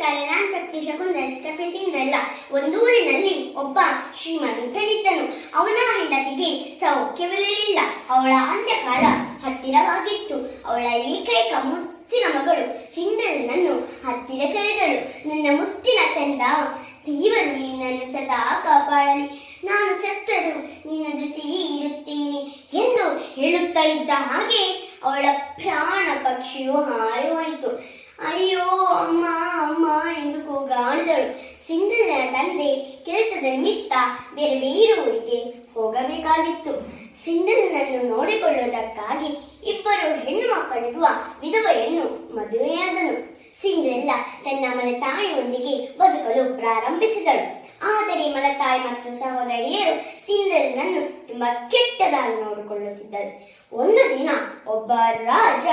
ನಮಸ್ಕಾರ, ನಾನು ಪ್ರತ್ಯೂಷ ಕುಂದರ್ಸ್. ಕಥೆ ಸಿಂಡ್ರೆಲ್ಲ. ಒಂದೂರಿನಲ್ಲಿ ಒಬ್ಬ ಶ್ರೀಮಂತನಿದ್ದನು. ಅವನ ಹೆಂಡತಿಗೆ ಸೌಖ್ಯವಿರಲಿಲ್ಲ. ಅವಳ ಅಂತ್ಯಕಾಲ ಹತ್ತಿರವಾಗಿತ್ತು. ಅವಳ ಏಕೈಕ ಮುತ್ತಿನ ಮಗಳು ಸಿಂಡ್ರೆಲ್ಲನನ್ನು ಹತ್ತಿರ ಕರೆದಳು. ನನ್ನ ಮುತ್ತಿನ ಕಂದ, ದೇವರು ನಿನ್ನನ್ನು ಸದಾ ಕಾಪಾಡಲಿ. ನಾನು ಸತ್ತರೂ ನಿನ್ನ ಜೊತೆಯೇ ಇರುತ್ತೇನೆ ಎಂದು ಹೇಳುತ್ತಾ ಇದ್ದ ಹಾಗೆ ಅವಳ ಪ್ರಾಣ ಪಕ್ಷಿಯು ಹಾರಿ ಹೋಯಿತು. ಅಯ್ಯೋ ಅಮ್ಮ ಅಮ್ಮ ಎಂದು ಕೂಗಾಡಿದಳು. ಸಿಂಡ್ರೆಲ್ಲನ ತಂದೆ ಕೆಲಸದ ನಿಮಿತ್ತ ಬೇರೆ ಬೇರೆ ಊರಿಗೆ ಹೋಗಬೇಕಾಗಿತ್ತು. ಸಿಂಡ್ರೆಲ್ಲನನ್ನು ನೋಡಿಕೊಳ್ಳುವುದಕ್ಕಾಗಿ ಇಬ್ಬರು ಹೆಣ್ಣು ಮಕ್ಕಳಿರುವ ವಿಧವೆಯನ್ನು ಮದುವೆಯಾದನು. ಸಿಂಡ್ರೆಲ್ಲ ತನ್ನ ಮಲತಾಯಿಯೊಂದಿಗೆ ಬದುಕಲು ಪ್ರಾರಂಭಿಸಿದಳು. ಆದರೆ ಮಲತಾಯಿ ಮತ್ತು ಸಹೋದರಿಯರು ಸಿಂಡ್ರೆಲ್ಲನನ್ನು ತುಂಬಾ ಕೆಟ್ಟದಾಗಿ ನೋಡಿಕೊಳ್ಳುತ್ತಿದ್ದರು. ಒಂದು ದಿನ ಒಬ್ಬ ರಾಜ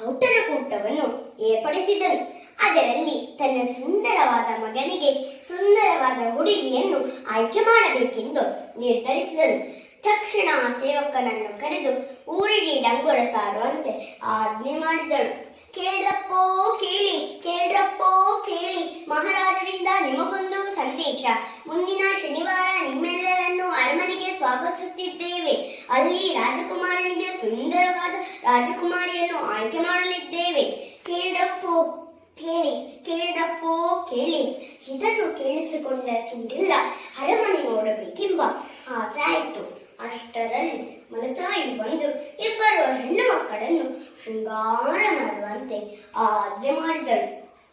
ಔತಣಕೂಟವನ್ನು ಏರ್ಪಡಿಸಿದನು. ಅದರಲ್ಲಿ ತನ್ನ ಸುಂದರವಾದ ಮಗನಿಗೆ ಸುಂದರವಾದ ಹುಡುಗಿಯನ್ನು ಆಯ್ಕೆ ಮಾಡಬೇಕೆಂದು ನಿರ್ಧರಿಸಿದನು. ತಕ್ಷಣ ಆ ಸೇವಕನನ್ನು ಕರೆದು ಊರಿಗೆ ಡಂಗುರ ಸಾರುವಂತೆ ಆಜ್ಞೆ ಮಾಡಿದಳು. ಕೇಳ್ರಪ್ಪೋ ಕೇಳಿ, ಕೇಳ್ರಪ್ಪೋ ಕೇಳಿ, ಮಹಾರಾಜರಿಂದ ನಿಮಗೊಂದು ಸಂದೇಶ. ಮುಂದಿನ ಶನಿವಾರ ನಿಮ್ಮೆಲ್ಲರನ್ನು ಅರಮನೆಗೆ ಸ್ವಾಗತಿಸುತ್ತಿದ್ದೇವೆ. ಅಲ್ಲಿ ರಾಜಕುಮಾರನಿಗೆ ಸುಂದರವಾದ ರಾಜಕುಮಾರಿಯನ್ನು ಆಯ್ಕೆ ಮಾಡಲಿದ್ದೇವೆ. ಕೇಳ್ರಪ್ಪೋ ಕೇಳಿ, ಕೇಳ್ರಪ್ಪೋ ಕೇಳಿ. ಇದನ್ನು ಕೇಳಿಸಿಕೊಂಡ ಸಿಂಡ್ರೆಲ್ಲ ಅರಮನೆ ನೋಡಬೇಕೆಂಬ ಆಸೆ ಆಯಿತು. ಅಷ್ಟರಲ್ಲಿ ಮಲತಾಯಿ ಬಂದು ಇಬ್ಬರು ಹೆಣ್ಣು ಮಕ್ಕಳನ್ನು ಶೃಂಗಾರ ಮಾಡುವಂತೆ ಆಜ್ಞೆ ಮಾಡಿದಳು.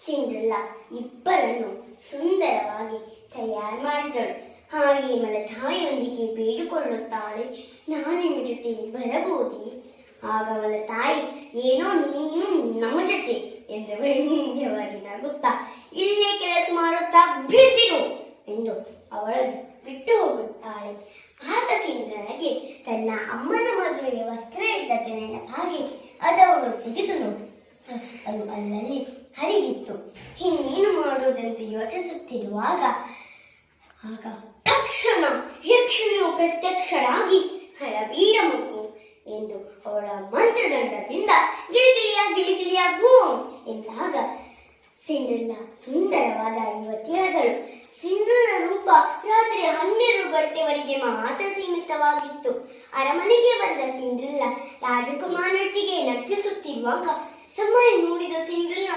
ಸಿಂಡ್ರೆಲ್ಲ ಇಬ್ಬರನ್ನು ಸುಂದರವಾಗಿ ತಯಾರು ಮಾಡಿದಳು. ಹಾಗೆ ಮಲತಾಯಿಯೊಂದಿಗೆ ಬೇಡಿಕೊಳ್ಳುತ್ತಾಳೆ, ನಾನು ನಿಮ್ಮ ಜೊತೆ ಬರಬಹುದೇ? ಆಗ ಮಲತಾಯಿ, ಏನೋ ನೀನು ನಮ್ಮ ಜೊತೆ ಎಂದು ವ್ಯಂಗ್ಯವಾಗಿ ನಗುತ್ತಾ, ಇಲ್ಲೇ ಕೆಲಸ ಮಾಡುತ್ತಾ ಬಿಡ್ತಿರು ಎಂದು ಅವಳನ್ನು ಬಿಟ್ಟು ಹೋಗುತ್ತಾಳೆ. ಆಗ ಸಿಂಡ್ರೆಲ್ಲನಿಗೆ ತನ್ನ ಅಮ್ಮನ ಮದುವೆಯ ವಸ್ತ್ರ ಇದ್ದತೆ ನೆನಪಾಗಿ ಅದವಳು ತೆಗೆದು ನೋಡಿ ಅದು ಅಲ್ಲಲ್ಲಿ ಹರಿದಿತ್ತು. ಇನ್ನೇನು ಮಾಡುವುದೆಂದು ಯೋಚಿಸುತ್ತಿರುವಾಗ ಆಗ ತಕ್ಷಣ ಯಕ್ಷಿಣಿಯು ಪ್ರತ್ಯಕ್ಷರಾಗಿ ಹರಬೀಡ ಮಗು ಎಂದು ಅವಳ ಮಂತ್ರದಂಡದಿಂದ ಗಿಲಿಗಿಲಿಯ ಗಿಲಿಗಿಲಿಯ ಭೂಮ್ ಎಂದಾಗ ಸಿಂಡ್ರೆಲ್ಲ ಸುಂದರವಾದ ಯುವತಿಯಾದಳು. ಸಿಂಡ್ರೆಲ್ಲ ರೂಪ ರಾತ್ರಿ 12 ಗಂಟೆವರೆಗೆ ಮಾತ್ರ ಸೀಮಿತವಾಗಿತ್ತು. ಅರಮನೆಗೆ ಬಂದ ಸಿಂಡ್ರೆಲ್ಲ ರಾಜಕುಮಾರನೊಟ್ಟಿಗೆ ನರ್ತಿಸುತ್ತಿರುವಾಗ ಸಮಯ ನೋಡಿದ ಸಿಂಡ್ರೆಲ್ಲ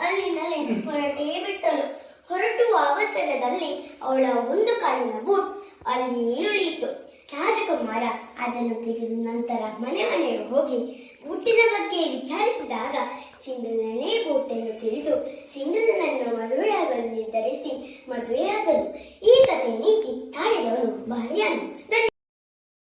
ಅಲ್ಲಿಂದಲೇ ಹೊರಟೇ ಬಿಟ್ಟಳು. ಹೊರಟುವ ಅವಸರದಲ್ಲಿ ಅವಳ ಒಂದು ಕಾಲಿನ ಬೂಟ್ ಅಲ್ಲಿಯೇ ಉಳಿಯಿತು. ರಾಜಕುಮಾರ ಅದನ್ನು ತೆಗೆದು ನಂತರ ಮನೆಗೆ ಹೋಗಿ ಬೂಟಿನ ಬಗ್ಗೆ ವಿಚಾರಿಸಿದಾಗ ಸಿಂಡ್ರೆಲ್ಲನೇ ಬೂಟನ್ನು ತಿಳಿದು ಸಿಂಡ್ರೆಲ್ಲನನ್ನು ಮದುವೆಯಾಗಲು ನಿರ್ಧರಿಸಿ ಮದುವೆಯಾದನು. ಈ ಕಥೆ ನೀತಿ ತಾಳಿದವನು ಬಲಿಯನು.